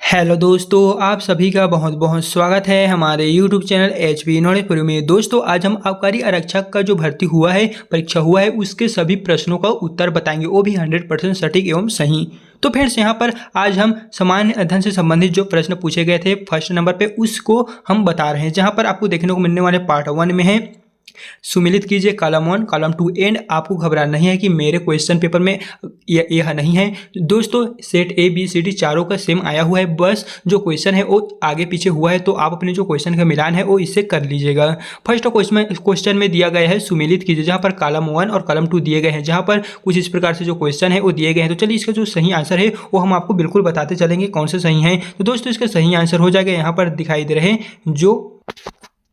Hello दोस्तों, आप सभी का बहुत बहुत स्वागत है हमारे YouTube channel HP knowledge pro में। दोस्तों, आज हम आबकारी आरक्षक का जो भर्ती हुआ है, परीक्षा हुआ है, उसके सभी प्रश्नों का उत्तर बताएंगे, वो भी 100% सटीक एवं सही। तो फ्रेंड्स, यहाँ पर आज हम सामान्य अध्ययन से संबंधित जो प्रश्न पूछे गए थे फर्स्ट नंबर पे, उसको हम बता रहे हैं। जहाँ पर आपको देखने को मिलने वाले पार्ट 1 में है सुमिलित कीजिए कॉलम 1 कॉलम 2 एंड। आपको घबराना नहीं है कि मेरे क्वेश्चन पेपर में यह नहीं है दोस्तों, सेट ABCD चारों का सेम आया हुआ है, बस जो क्वेश्चन है वो आगे पीछे हुआ है, तो आप अपने जो क्वेश्चन का मिलान है वो इससे कर लीजिएगा। फर्स्ट क्वेश्चन में दिया गया है सुमिलित कीजिए, जहाँ पर कॉलम 1 और कॉलम 2 दिए गए हैं, जहाँ पर कुछ इस प्रकार से जो क्वेश्चन है वो दिए गए हैं। तो चलिए, इसका जो सही आंसर है वो हम आपको बिल्कुल बताते चलेंगे कौन से सही हैं। तो दोस्तों, इसका सही आंसर हो जाएगा, यहाँ पर दिखाई दे रहे जो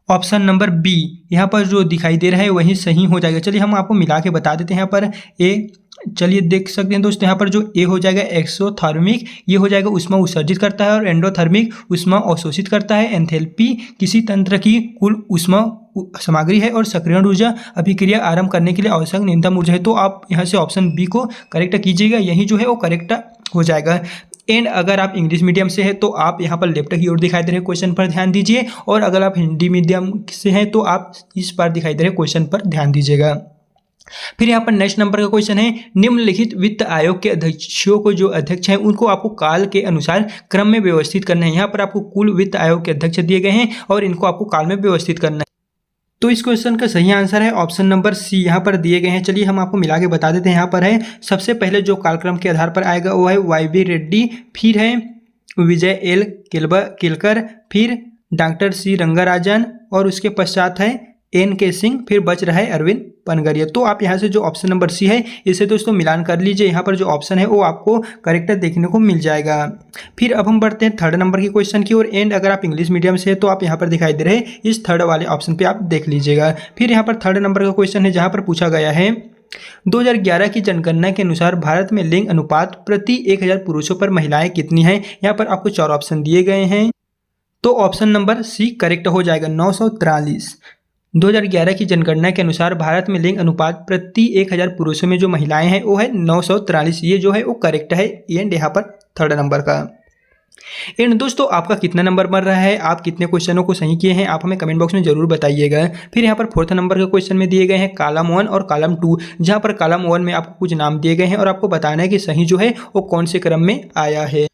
ऑप्शन नंबर बी यहाँ पर जो दिखाई दे रहा है वही सही हो जाएगा। चलिए, हम आपको मिला के बता देते हैं। यहाँ पर ए, चलिए देख सकते हैं दोस्तों, यहाँ पर जो ए हो जाएगा एक्सोथर्मिक, ये हो जाएगा ऊष्मा उत्सर्जित करता है, और एंडोथर्मिक ऊष्मा अवशोषित करता है। एंथैल्पी किसी तंत्र की कुल ऊष्मा सामग्री है, और सक्रियण ऊर्जा अभिक्रिया आरंभ करने के लिए आवश्यक न्यूनतम ऊर्जा है। तो आप यहाँ से ऑप्शन बी को करेक्ट कीजिएगा, यही जो है वो करेक्ट हो जाएगा। एंड अगर आप इंग्लिश मीडियम से हैं तो आप यहाँ पर लेफ्ट की ओर दिखाई दे रहे क्वेश्चन पर ध्यान दीजिए, और अगर आप हिंदी मीडियम से हैं तो आप इस पर दिखाई दे रहे क्वेश्चन पर ध्यान दीजिएगा। फिर यहाँ पर नेक्स्ट नंबर का क्वेश्चन है, निम्नलिखित वित्त आयोग के अध्यक्षों को जो अध्यक्ष हैं उनको आपको काल के अनुसार क्रम में व्यवस्थित करना है। यहाँ पर आपको कुल वित्त आयोग के अध्यक्ष दिए गए हैं और इनको आपको काल में व्यवस्थित करना है। तो इस क्वेश्चन का सही आंसर है ऑप्शन नंबर सी, यहाँ पर दिए गए हैं। चलिए, हम आपको मिला के बता देते हैं। यहाँ पर है सबसे पहले जो कालक्रम के आधार पर आएगा वो है YB रेड्डी, फिर है विजय L केलकर, फिर डॉक्टर C रंगाराजन, और उसके पश्चात है NK सिंह, फिर बच रहा है अरविंद पनगरिया। तो आप यहाँ से जो ऑप्शन नंबर सी है इसे दोस्तों मिलान कर लीजिए, यहाँ पर जो ऑप्शन है वो आपको करेक्ट देखने को मिल जाएगा। फिर अब हम बढ़ते हैं थर्ड नंबर की क्वेश्चन की ओर। एंड अगर आप इंग्लिश मीडियम से है तो आप यहाँ पर दिखाई दे रहे इस थर्ड वाले ऑप्शन पे आप देख लीजिएगा। फिर यहाँ पर थर्ड नंबर का क्वेश्चन है, जहाँ पर पूछा गया है 2011 की जनगणना के अनुसार भारत में लिंग अनुपात प्रति 1000 पुरुषों पर महिलाएं कितनी हैं। यहाँ पर आपको 4 ऑप्शन दिए गए हैं, तो ऑप्शन नंबर सी करेक्ट हो जाएगा 943। 2011 की जनगणना के अनुसार भारत में लिंग अनुपात प्रति 1000 पुरुषों में जो महिलाएं हैं वो है 943, ये जो है वो करेक्ट है। एंड यहाँ पर थर्ड नंबर का। एंड दोस्तों, आपका कितना नंबर बन रहा है, आप कितने क्वेश्चनों को सही किए हैं, आप हमें कमेंट बॉक्स में जरूर बताइएगा। फिर यहाँ पर फोर्थ नंबर के क्वेश्चन में दिए गए हैं कॉलम 1 और कॉलम 2, जहाँ पर कॉलम 1 में आपको कुछ नाम दिए गए हैं और आपको बताना है कि सही जो है वो कौन से क्रम में आया है।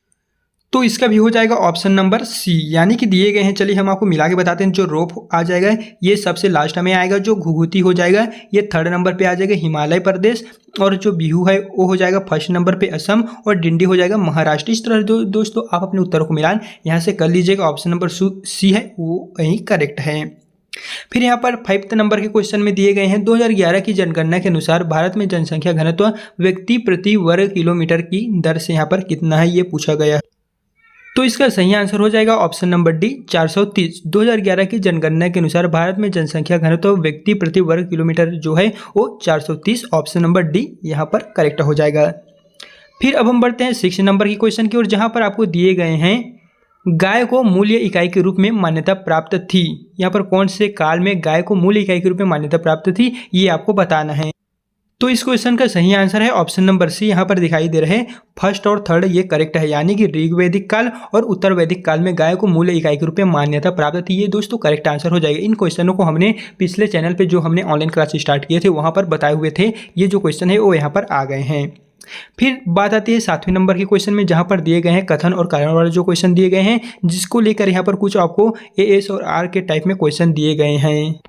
तो इसका भी हो जाएगा ऑप्शन नंबर सी, यानी कि दिए गए हैं। चलिए, हम आपको मिला के बताते हैं। जो रोप आ जाएगा ये सबसे लास्ट में आएगा, जो घुघुती हो जाएगा ये थर्ड नंबर पे आ जाएगा हिमालय प्रदेश, और जो बिहू है वो हो जाएगा फर्स्ट नंबर पे असम, और डिंडी हो जाएगा महाराष्ट्र। इस तरह दोस्तों आप अपने उत्तरों को मिलान यहाँ से कर लीजिएगा। ऑप्शन नंबर सी है वो यही करेक्ट है। फिर यहाँ पर 5th नंबर के क्वेश्चन में दिए गए हैं 2011 की जनगणना के अनुसार भारत में जनसंख्या घनत्व व्यक्ति प्रति वर्ग किलोमीटर की दर से यहाँ पर कितना है, ये पूछा गया है। तो इसका सही आंसर हो जाएगा ऑप्शन नंबर डी 430। 2011 की जनगणना के अनुसार भारत में जनसंख्या घनत्व व्यक्ति प्रति वर्ग किलोमीटर जो है वो 430, ऑप्शन नंबर डी यहाँ पर करेक्ट हो जाएगा। फिर अब हम बढ़ते हैं 6 नंबर की क्वेश्चन की ओर, जहाँ पर आपको दिए गए हैं गाय को मूल्य इकाई के रूप में मान्यता प्राप्त थी। यहाँ पर कौन से काल में गाय को मूल्य इकाई के रूप में मान्यता प्राप्त थी, ये आपको बताना है। तो इस क्वेश्चन का सही आंसर है ऑप्शन नंबर सी, यहाँ पर दिखाई दे रहे फर्स्ट और थर्ड ये करेक्ट है, यानी कि ऋग वैदिक काल और उत्तर वैदिक काल में गाय को मूल्य इकाई के रूप में मान्यता प्राप्त थी। ये दोस्तों करेक्ट आंसर हो जाएगा। इन क्वेश्चनों को हमने पिछले चैनल पे जो हमने ऑनलाइन क्लास स्टार्ट किए थे वहाँ पर बताए हुए थे, ये जो क्वेश्चन है वो यहाँ पर आ गए हैं। फिर बात आती है 7वें नंबर के क्वेश्चन में, जहाँ पर दिए गए हैं कथन और कारण वाले जो क्वेश्चन दिए गए हैं, जिसको लेकर यहाँ पर कुछ आपको AS और R के टाइप में क्वेश्चन दिए गए हैं।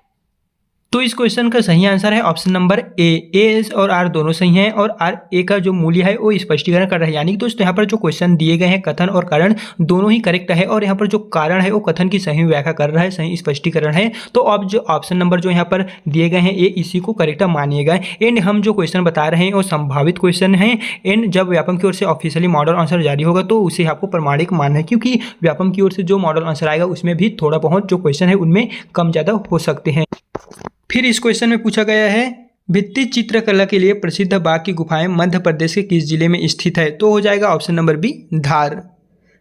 तो इस क्वेश्चन का सही आंसर है ऑप्शन नंबर ए, AS और R दोनों सही हैं, और RA का जो मूल्य है वो स्पष्टीकरण कर रहा है। यानी कि दोस्तों यहाँ पर जो क्वेश्चन दिए गए हैं कथन और कारण दोनों ही करेक्ट है, और यहाँ पर जो कारण है वो कथन की सही व्याख्या कर रहा है, सही स्पष्टीकरण है। तो अब जो ऑप्शन नंबर जो यहाँ पर दिए गए हैं ये इसी को करेक्ट मानिएगा। एंड हम जो क्वेश्चन बता रहे हैं वो संभावित क्वेश्चन है, एंड जब व्यापम की ओर से ऑफिशियली मॉडल आंसर जारी होगा तो उसे आपको प्रमाणिक मानना है, क्योंकि व्यापम की ओर से जो मॉडल आंसर आएगा उसमें भी थोड़ा बहुत जो क्वेश्चन है उनमें कम ज़्यादा हो सकते हैं। फिर इस क्वेश्चन में पूछा गया है भित्ति चित्रकला के लिए प्रसिद्ध बाघ की गुफाएं मध्य प्रदेश के किस जिले में स्थित है, तो हो जाएगा ऑप्शन नंबर बी धार।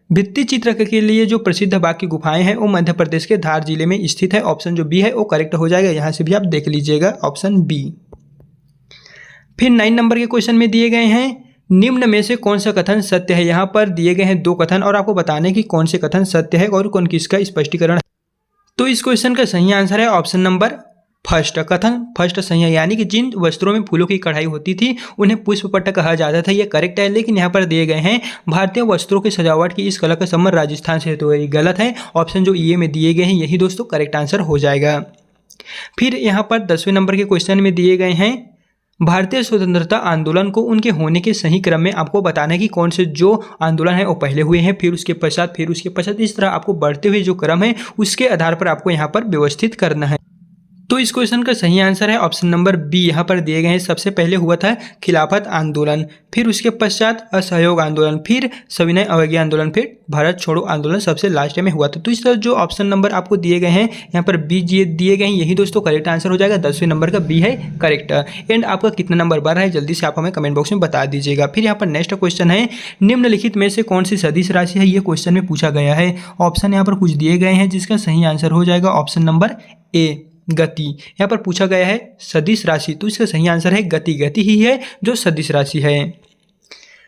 भित्ति चित्रकला के लिए जो प्रसिद्ध बाघ की गुफाएं हैं वो मध्य प्रदेश के धार जिले में स्थित है, ऑप्शन जो बी है वो करेक्ट हो जाएगा। यहाँ से भी आप देख लीजिएगा ऑप्शन बी। फिर 9 नंबर के क्वेश्चन में दिए गए हैं निम्न में से कौन सा कथन सत्य है। यहाँ पर दिए गए हैं 2 कथन और आपको बताने की कौन से कथन सत्य है और कौन किसका स्पष्टीकरण है। तो इस क्वेश्चन का सही आंसर है ऑप्शन नंबर फर्स्ट। कथन फर्स्ट सही है, यानी कि जिन वस्त्रों में फूलों की कढ़ाई होती थी उन्हें पुष्पपट्ट कहा जाता था, ये करेक्ट है। लेकिन यहाँ पर दिए गए हैं भारतीय वस्त्रों की सजावट की इस कला का संबंध राजस्थान से, तो ये गलत है। ऑप्शन जो ये में दिए गए हैं यही दोस्तों करेक्ट आंसर हो जाएगा। फिर यहाँ पर 10वें नंबर के क्वेश्चन में दिए गए हैं भारतीय स्वतंत्रता आंदोलन को उनके होने के सही क्रम में आपको बताना है कि कौन से जो आंदोलन है वो पहले हुए हैं, फिर उसके पश्चात, इस तरह आपको बढ़ते हुए जो क्रम है उसके आधार पर आपको यहाँ पर व्यवस्थित करना है। तो इस क्वेश्चन का सही आंसर है ऑप्शन नंबर बी। यहाँ पर दिए गए हैं सबसे पहले हुआ था खिलाफत आंदोलन, फिर उसके पश्चात असहयोग आंदोलन, फिर सविनय अवज्ञा आंदोलन, फिर भारत छोड़ो आंदोलन सबसे लास्ट में हुआ था। तो इस तरह जो ऑप्शन नंबर आपको दिए गए हैं यहाँ पर बी दिए गए हैं, यही दोस्तों करेक्ट आंसर हो जाएगा। 10वें नंबर का बी है करेक्ट। एंड आपका कितना नंबर बढ़ रहा है जल्दी से आप हमें कमेंट बॉक्स में बता दीजिएगा। फिर यहाँ पर नेक्स्ट क्वेश्चन है निम्नलिखित में से कौन सी सदिश राशि है, ये क्वेश्चन में पूछा गया है। ऑप्शन यहाँ पर कुछ दिए गए हैं जिसका सही आंसर हो जाएगा ऑप्शन नंबर ए गति। यहाँ पर पूछा गया है सदिश राशि, तो इसका सही आंसर है गति। गति ही है जो सदिश राशि है।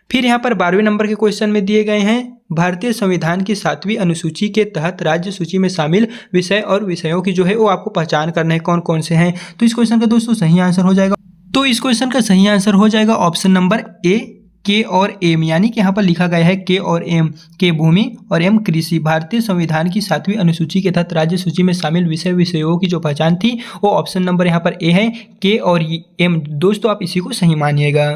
फिर यहाँ पर 12वें नंबर के क्वेश्चन में दिए गए हैं भारतीय संविधान की 7वीं अनुसूची के तहत राज्य सूची में शामिल विषय और विषयों की जो है वो आपको पहचान करना है कौन कौन से हैं। तो इस क्वेश्चन का दोस्तों सही आंसर हो जाएगा, तो इस क्वेश्चन का सही आंसर हो जाएगा ऑप्शन नंबर ए के और एम, यानी कि यहाँ पर लिखा गया है के और एम, के भूमि और एम कृषि। भारतीय संविधान की 7वीं अनुसूची के तहत राज्य सूची में शामिल विषयों की जो पहचान थी वो ऑप्शन नंबर यहाँ पर ए है, के और एम। दोस्तों आप इसी को सही मानिएगा।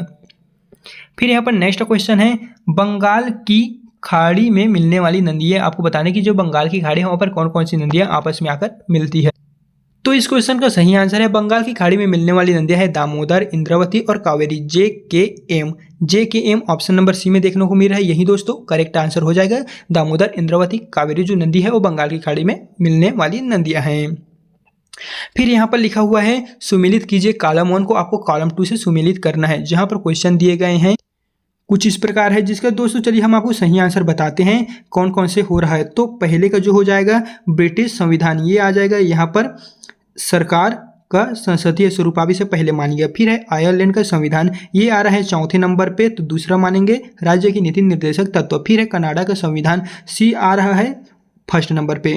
फिर यहाँ पर नेक्स्ट क्वेश्चन है बंगाल की खाड़ी में मिलने वाली नदियाँ, आपको बताने की जो बंगाल की खाड़ी है वहाँ पर कौन कौन सी नदियाँ आपस में आकर मिलती है। तो इस क्वेश्चन का सही आंसर है बंगाल की खाड़ी में मिलने वाली नदियां है दामोदर, इंद्रावती और कावेरी। जे के एम ऑप्शन नंबर सी में देखने को मिल रहा है, यही दोस्तों करेक्ट आंसर हो जाएगा। दामोदर, इंद्रावती, कावेरी जो नदी है वो बंगाल की खाड़ी में मिलने वाली नदियां हैं। फिर यहाँ पर लिखा हुआ है सुमेलित कीजिए कॉलम 1 को आपको कॉलम 2 से सुमेलित करना है, जहाँ पर क्वेश्चन दिए गए हैं कुछ इस प्रकार है, जिसका दोस्तों चलिए हम आपको सही आंसर बताते हैं कौन कौन से हो रहा है। तो पहले का जो हो जाएगा ब्रिटिश संविधान, ये आ जाएगा यहाँ पर सरकार का संसदीय स्वरूपावि से पहले मानिएगा। फिर है आयरलैंड का संविधान, ये आ रहा है 4थे नंबर पे, तो दूसरा मानेंगे राज्य की नीति निर्देशक तत्व। फिर है कनाडा का संविधान, सी आ रहा है 1st नंबर पे।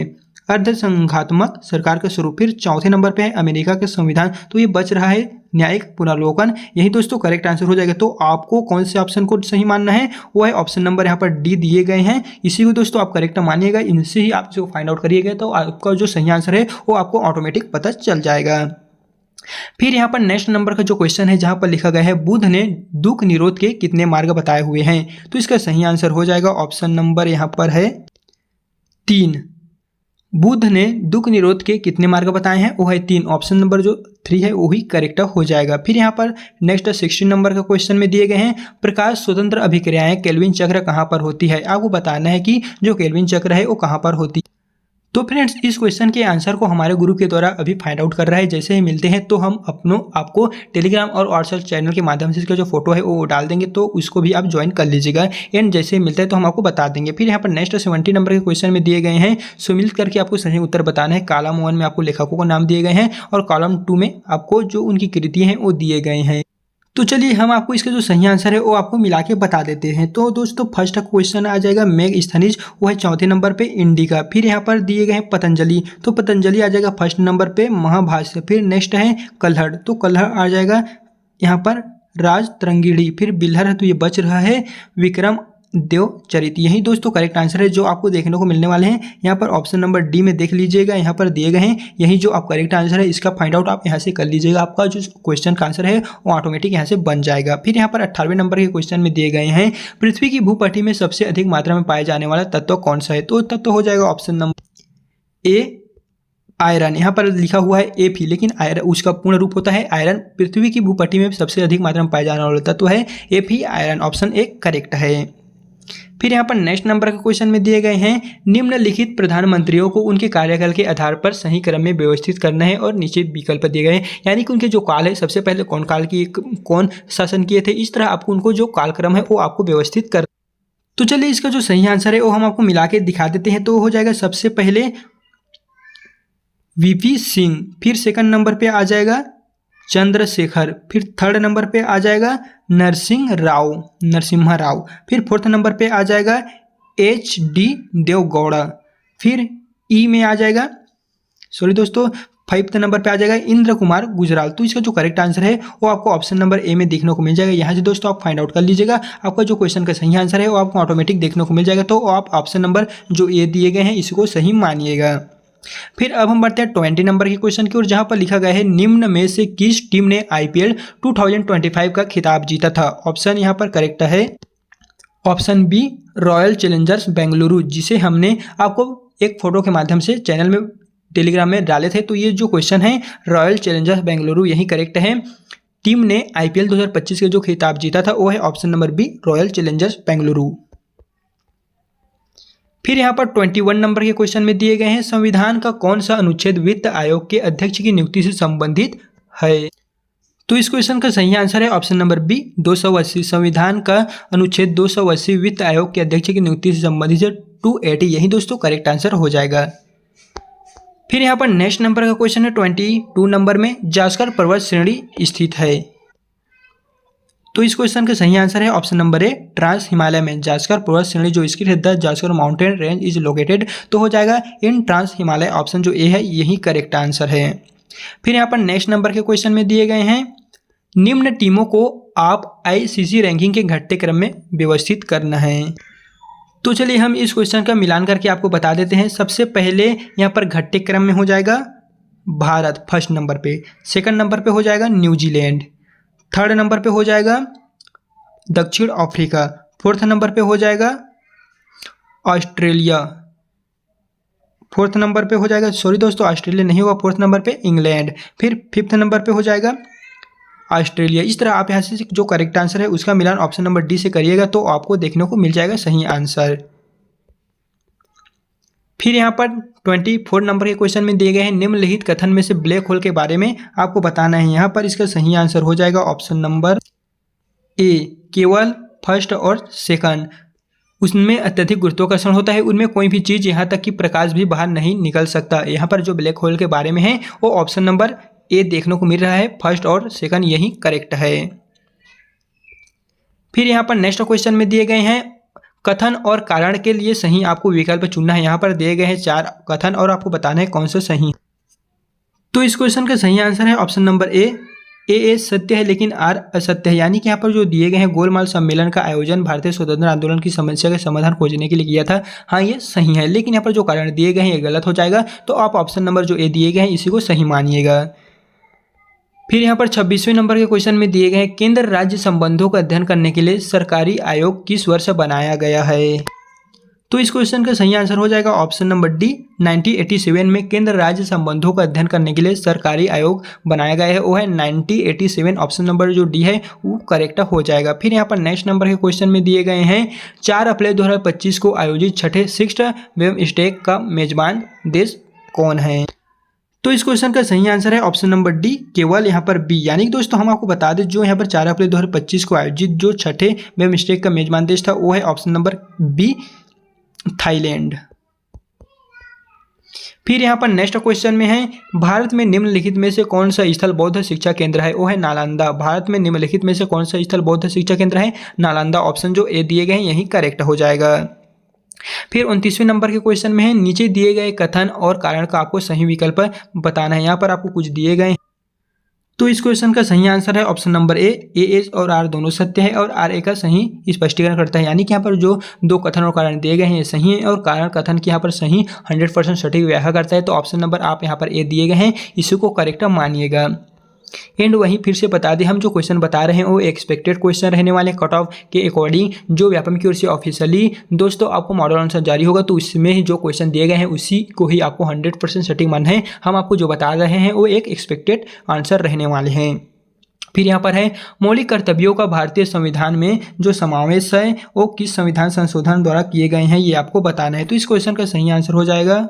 अर्धसंघात्मक सरकार का स्वरूप, फिर 4थे नंबर पे है अमेरिका का संविधान, तो ये बच रहा है न्यायिक पुनर्लोकन, यही दोस्तों करेक्ट आंसर हो जाएगा। तो आपको कौन से ऑप्शन को सही मानना है, वो है ऑप्शन नंबर यहाँ पर डी दिए गए हैं, इसी को दोस्तों आप करेक्ट मानिएगा। इनसे ही आप इसको फाइंड आउट करिएगा तो आपका जो सही आंसर है वो आपको ऑटोमेटिक पता चल जाएगा। फिर यहाँ पर नेक्स्ट नंबर का जो क्वेश्चन है जहाँ पर लिखा गया है बुद्ध ने दुख निरोध के कितने मार्ग बताए हुए हैं, तो इसका सही आंसर हो जाएगा ऑप्शन नंबर यहाँ पर है 3। बुद्ध ने दुख निरोध के कितने मार्ग बताए हैं, वो है 3। ऑप्शन नंबर जो 3 है वही करेक्ट हो जाएगा। फिर यहाँ पर नेक्स्ट 16 नंबर का क्वेश्चन में दिए गए हैं प्रकाश स्वतंत्र अभिक्रियाएं केल्विन चक्र कहाँ पर होती है, आपको बताना है कि जो केल्विन चक्र है वो कहाँ पर होती है। तो फ्रेंड्स इस क्वेश्चन के आंसर को हमारे गुरु के द्वारा अभी फाइंड आउट कर रहा है, जैसे ही मिलते हैं तो हम आपको टेलीग्राम और व्हाट्सएप चैनल के माध्यम से इसका जो फोटो है वो डाल देंगे, तो उसको भी आप ज्वाइन कर लीजिएगा। एंड जैसे ही मिलता है तो हम आपको बता देंगे। फिर यहाँ पर नेक्स्ट 70 नंबर के क्वेश्चन में दिए गए हैं सुमिलित करके आपको सही उत्तर बताना है। कॉलम 1 में आपको लेखकों का नाम दिए गए हैं और कॉलम 2 में आपको जो उनकी कृतियाँ हैं वो दिए गए हैं। तो चलिए हम आपको इसका जो सही आंसर है वो आपको मिला के बता देते हैं। तो दोस्तों फर्स्ट क्वेश्चन आ जाएगा मेघस्थनीज, वो है 4थे नंबर पे इंडिका। फिर यहाँ पर दिए गए हैं पतंजलि, तो पतंजलि आ जाएगा 1st नंबर पे महाभाष्य। फिर नेक्स्ट है कल्हड़, तो कल्हड़ आ जाएगा यहाँ पर राजतरंगिणी। फिर बिल्हर है तो ये बच रहा है विक्रम देवचरित, यही दोस्तों करेक्ट आंसर है जो आपको देखने को मिलने वाले हैं। यहाँ पर ऑप्शन नंबर डी में देख लीजिएगा, यहाँ पर दिए गए हैं, यही जो आप करेक्ट आंसर है इसका फाइंड आउट आप यहाँ से कर लीजिएगा। आपका जो क्वेश्चन का आंसर है वो ऑटोमेटिक यहाँ से बन जाएगा। फिर यहाँ पर 18वें नंबर के क्वेश्चन में दिए गए हैं पृथ्वी की भूपटल में सबसे अधिक मात्रा में पाए जाने वाला तत्व कौन सा है, तो तत्व हो जाएगा ऑप्शन नंबर ए आयरन। यहाँ पर लिखा हुआ है एफ ही, लेकिन आयरन उसका पूर्ण रूप होता है आयरन। पृथ्वी की भूपटल में सबसे अधिक मात्रा में पाए जाने वाला तत्व है F he iron, option A correct है। फिर यहाँ पर नेक्स्ट नंबर के क्वेश्चन में दिए गए हैं निम्नलिखित प्रधानमंत्रियों को उनके कार्यकाल के आधार पर सही क्रम में व्यवस्थित करना है और नीचे विकल्प दिए गए हैं, यानी कि उनके जो काल है सबसे पहले कौन शासन किए थे, इस तरह आपको उनको जो कालक्रम है वो आपको व्यवस्थित कर। तो चलिए इसका जो सही आंसर है वो हम आपको मिला के दिखा देते हैं। तो हो जाएगा सबसे पहले वीपी सिंह, फिर 2nd नंबर पे आ जाएगा चंद्रशेखर। फिर थर्ड नंबर पे आ जाएगा नरसिम्हा राव। फिर फोर्थ नंबर पे आ जाएगा HD देवगौड़ा। फिर ई में आ जाएगा, सॉरी दोस्तों, फिफ्थ नंबर पे आ जाएगा इंद्र कुमार गुजराल। तो इसका जो करेक्ट आंसर है वो आपको ऑप्शन नंबर ए में देखने को मिल जाएगा। यहाँ से दोस्तों आप फाइंड आउट कर लीजिएगा, आपका जो क्वेश्चन का सही आंसर है वो आपको ऑटोमेटिक देखने को मिल जाएगा। तो आप ऑप्शन नंबर जो ए दिए गए हैं इसको सही मानिएगा। फिर अब हम बढ़ते हैं 20 नंबर के क्वेश्चन की ओर, जहां पर लिखा गया है निम्न में से किस टीम ने IPL 2025 का खिताब जीता था। ऑप्शन यहाँ पर करेक्ट है option B Royal Challengers Bengaluru, जिसे हमने आपको एक फोटो के माध्यम से चैनल में टेलीग्राम में डाले थे। तो ये जो क्वेश्चन है रॉयल चैलेंजर्स बेंगलुरु यही करेक्ट है। टीम ने IPL 2025 के जो खिताब जीता था वो है option number B Royal Challengers Bengaluru. फिर यहाँ पर 21 नंबर के क्वेश्चन में दिए गए हैं संविधान का कौन सा अनुच्छेद वित्त आयोग के अध्यक्ष की नियुक्ति से संबंधित है। तो इस क्वेश्चन का सही आंसर है ऑप्शन नंबर बी 280। संविधान का अनुच्छेद 280 वित्त आयोग के अध्यक्ष की नियुक्ति से संबंधित है 280, यही दोस्तों करेक्ट आंसर हो जाएगा। फिर यहाँ पर नेक्स्ट नंबर का क्वेश्चन है 22 नंबर में जास्कर पर्वत श्रेणी स्थित है। तो इस क्वेश्चन का सही आंसर है option number A trans Himalaya में जास्कर पर्वत श्रेणी जो स्थित है the Zanskar mountain range is located. तो हो जाएगा इन ट्रांस हिमालय, ऑप्शन जो ए है यही करेक्ट आंसर है। फिर यहाँ पर नेक्स्ट नंबर के क्वेश्चन में दिए गए हैं निम्न टीमों को आप ICC रैंकिंग के घटते क्रम में व्यवस्थित करना है। तो चलिए हम इस क्वेश्चन का मिलान करके आपको बता देते हैं। सबसे पहले यहाँ पर घटते क्रम में हो जाएगा भारत फर्स्ट नंबर पे, सेकंड नंबर पे हो जाएगा न्यूजीलैंड, थर्ड नंबर पे हो जाएगा दक्षिण अफ्रीका, फोर्थ नंबर पे हो जाएगा ऑस्ट्रेलिया, फोर्थ नंबर पे हो जाएगा, सॉरी दोस्तों ऑस्ट्रेलिया नहीं होगा, फोर्थ नंबर पे इंग्लैंड, फिर फिफ्थ नंबर पे हो जाएगा ऑस्ट्रेलिया। इस तरह आप यहाँ से जो करेक्ट आंसर है उसका मिलान ऑप्शन नंबर डी से करिएगा तो आपको देखने को मिल जाएगा सही आंसर। फिर यहाँ पर 24 नंबर के क्वेश्चन में दिए गए हैं निम्नलिखित कथन में से ब्लैक होल के बारे में आपको बताना है। यहाँ पर इसका सही आंसर हो जाएगा ऑप्शन नंबर ए केवल फर्स्ट और सेकंड। उसमें अत्यधिक गुरुत्वाकर्षण होता है, उनमें कोई भी चीज़ यहाँ तक कि प्रकाश भी बाहर नहीं निकल सकता। यहाँ पर जो ब्लैक होल के बारे में है वो ऑप्शन नंबर ए देखने को मिल रहा है, फर्स्ट और सेकंड यही करेक्ट है। फिर यहाँ पर नेक्स्ट क्वेश्चन में दिए गए हैं कथन और कारण के लिए सही आपको विकल्प चुनना है। यहाँ पर दिए गए हैं 4 कथन और आपको बताना है कौन सा सही। तो इस क्वेश्चन का सही आंसर है ऑप्शन नंबर ए सत्य है लेकिन आर असत्य है। यानी कि यहाँ पर जो दिए गए हैं गोलमाल सम्मेलन का आयोजन भारतीय स्वतंत्र आंदोलन की समस्या का समाधान खोजने के लिए किया था, हाँ ये सही है। लेकिन यहाँ पर जो कारण दिए गए हैं ये गलत हो जाएगा, तो आप ऑप्शन नंबर जो ए दिए गए हैं इसी को सही मानिएगा। फिर यहाँ पर 26वें नंबर के क्वेश्चन में दिए गए हैं केंद्र राज्य संबंधों का अध्ययन करने के लिए सरकारी आयोग किस वर्ष बनाया गया है। तो इस क्वेश्चन का सही आंसर हो जाएगा ऑप्शन नंबर डी 1987 में केंद्र राज्य संबंधों का अध्ययन करने के लिए सरकारी आयोग बनाया गया है, वो है 1987, ऑप्शन नंबर जो डी है वो करेक्ट हो जाएगा। फिर यहाँ पर नेक्स्ट नंबर के क्वेश्चन में दिए गए हैं 4 अप्रैल 2025 को आयोजित छठे सिक्स्थ वेमस्टेक का मेजबान देश कौन है। तो इस क्वेश्चन का सही आंसर है ऑप्शन नंबर डी केवल यहाँ पर बी। यानी कि दोस्तों हम आपको बता दें जो यहाँ पर 4 अप्रैल 2025 को आयोजित जो छठे वेमस्टेक का मेजबान देश था वो है ऑप्शन नंबर बी थाईलैंड। फिर यहाँ पर नेक्स्ट क्वेश्चन में है भारत में निम्नलिखित में से कौन सा स्थल बौद्ध शिक्षा केंद्र है, वो है नालंदा। भारत में निम्नलिखित में से कौन सा स्थल बौद्ध शिक्षा केंद्र है, नालंदा, ऑप्शन जो ए दिए गए हैं यही करेक्ट हो जाएगा। फिर 29वें नंबर के क्वेश्चन में है नीचे दिए गए कथन और कारण का आपको सही विकल्प बताना है। यहाँ पर आपको कुछ दिए गए, तो इस क्वेश्चन का सही आंसर है ऑप्शन नंबर ए और आर दोनों सत्य है और आर ए का सही स्पष्टीकरण करता है। यानी कि यहाँ पर जो 2 कथन और कारण दिए गए हैं ये सही है और कारण कथन की यहाँ पर सही 100% सटीक व्याख्या करता है। तो ऑप्शन नंबर आप यहाँ पर ए दिए गए हैं इसी को करेक्ट मानिएगा। एंड वहीं फिर से बता दें हम जो क्वेश्चन बता रहे हैं वो एक्सपेक्टेड क्वेश्चन रहने वाले कट ऑफ के अकॉर्डिंग जो व्यापम की ओर से ऑफिशियली दोस्तों आपको मॉडल आंसर जारी होगा तो उसमें ही जो क्वेश्चन दिए गए हैं उसी को ही आपको 100% सटीक मानना है। हम आपको जो बता रहे हैं वो एक एक्सपेक्टेड आंसर रहने वाले हैं। फिर यहाँ पर है मौलिक कर्तव्यों का भारतीय संविधान में जो समावेश है वो किस संविधान संशोधन द्वारा किए गए हैं ये आपको बताना है। तो इस क्वेश्चन का सही आंसर हो जाएगा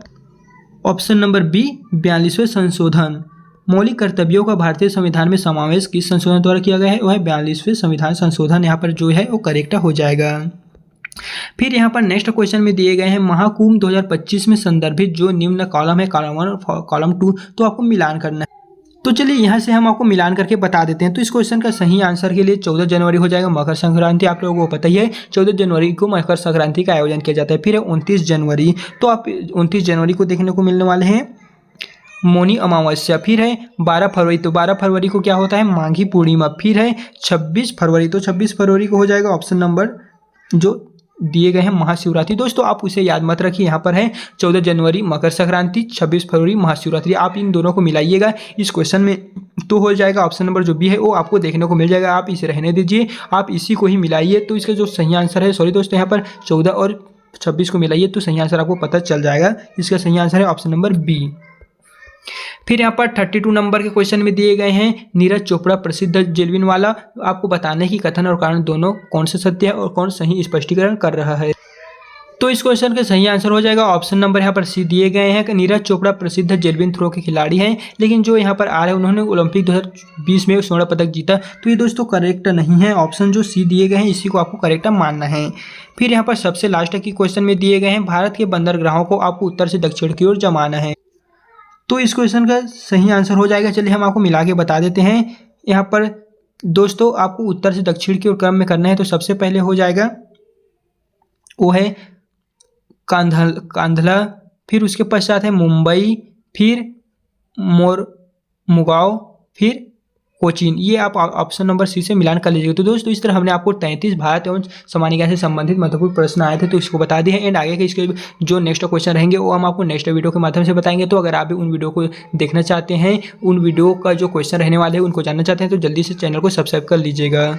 ऑप्शन नंबर बी 42वें संशोधन। मौलिक कर्तव्यों का भारतीय संविधान में समावेश किस संशोधन द्वारा किया गया है, वह 42वें संविधान संशोधन यहाँ पर जो है वो करेक्ट हो जाएगा। फिर यहाँ पर नेक्स्ट क्वेश्चन में दिए गए हैं महाकुंभ 2025 में संदर्भित जो निम्न कॉलम है कॉलम 1 और कॉलम 2, तो आपको मिलान करना है। तो चलिए यहाँ से हम आपको मिलान करके बता देते हैं। तो इस क्वेश्चन का सही आंसर के लिए 14 जनवरी हो जाएगा। मकर संक्रांति आप लोगों को पता ही है, 14 जनवरी को मकर संक्रांति का आयोजन किया जाता है। फिर है 29 जनवरी, तो आप 29 जनवरी को देखने को मिलने वाले हैं मौनी अमावस्या। फिर है 12 फरवरी, तो 12 फरवरी को क्या होता है, माघी पूर्णिमा। फिर है 26 फरवरी, तो 26 फरवरी को हो जाएगा ऑप्शन नंबर जो दिए गए हैं महाशिवरात्रि। दोस्तों आप उसे याद मत रखिए, यहाँ पर है 14 जनवरी मकर संक्रांति, 26 फरवरी महाशिवरात्रि। आप इन दोनों को मिलाइएगा इस क्वेश्चन में, तो हो जाएगा ऑप्शन नंबर जो बी है वो आपको देखने को मिल जाएगा। आप इसे रहने दीजिए, आप इसी को ही मिलाइए। तो इसका जो सही आंसर है, सॉरी दोस्तों, यहाँ पर 14 और 26 को मिलाइए तो सही आंसर आपको पता चल जाएगा। इसका सही आंसर है ऑप्शन नंबर बी। फिर यहाँ पर 32 नंबर के क्वेश्चन में दिए गए हैं नीरज चोपड़ा प्रसिद्ध जेलविन वाला। आपको बताने की कथन और कारण दोनों कौन से सत्य है और कौन सही स्पष्टीकरण कर रहा है। तो इस क्वेश्चन का सही आंसर हो जाएगा ऑप्शन नंबर यहाँ पर सी दिए गए हैं कि नीरज चोपड़ा प्रसिद्ध जेलविन थ्रो के खिलाड़ी हैं, लेकिन जो यहाँ पर आ रहे हैं उन्होंने ओलंपिक 2020 में स्वर्ण पदक जीता। तो ये दोस्तों करेक्ट नहीं है, ऑप्शन जो सी दिए गए हैं इसी को आपको करेक्ट मानना है। फिर यहाँ पर सबसे लास्ट की क्वेश्चन में दिए गए हैं भारत के बंदरगाहों को आपको उत्तर से दक्षिण की ओर जमाना है। तो इस क्वेश्चन का सही आंसर हो जाएगा, चलिए हम आपको मिला के बता देते हैं। यहाँ पर दोस्तों आपको उत्तर से दक्षिण की ओर क्रम में करना है। तो सबसे पहले हो जाएगा वो है कांधला, फिर उसके पश्चात है मुंबई, फिर मुगाओ, फिर कोचीन। ये आप ऑप्शन नंबर सी से मिलान कर लीजिएगा। तो दोस्तों इस तरह हमने आपको 33 भारत एवं समानिका से संबंधित महत्वपूर्ण प्रश्न आए थे तो इसको बता दिए हैं। एंड आगे के इसके जो नेक्स्ट क्वेश्चन रहेंगे वो हम आपको नेक्स्ट वीडियो के माध्यम से बताएंगे। तो अगर आप भी उन वीडियो को देखना चाहते हैं, उन वीडियो का जो क्वेश्चन रहने वाले हैं उनको जानना चाहते हैं, तो जल्दी से चैनल को सब्सक्राइब कर लीजिएगा।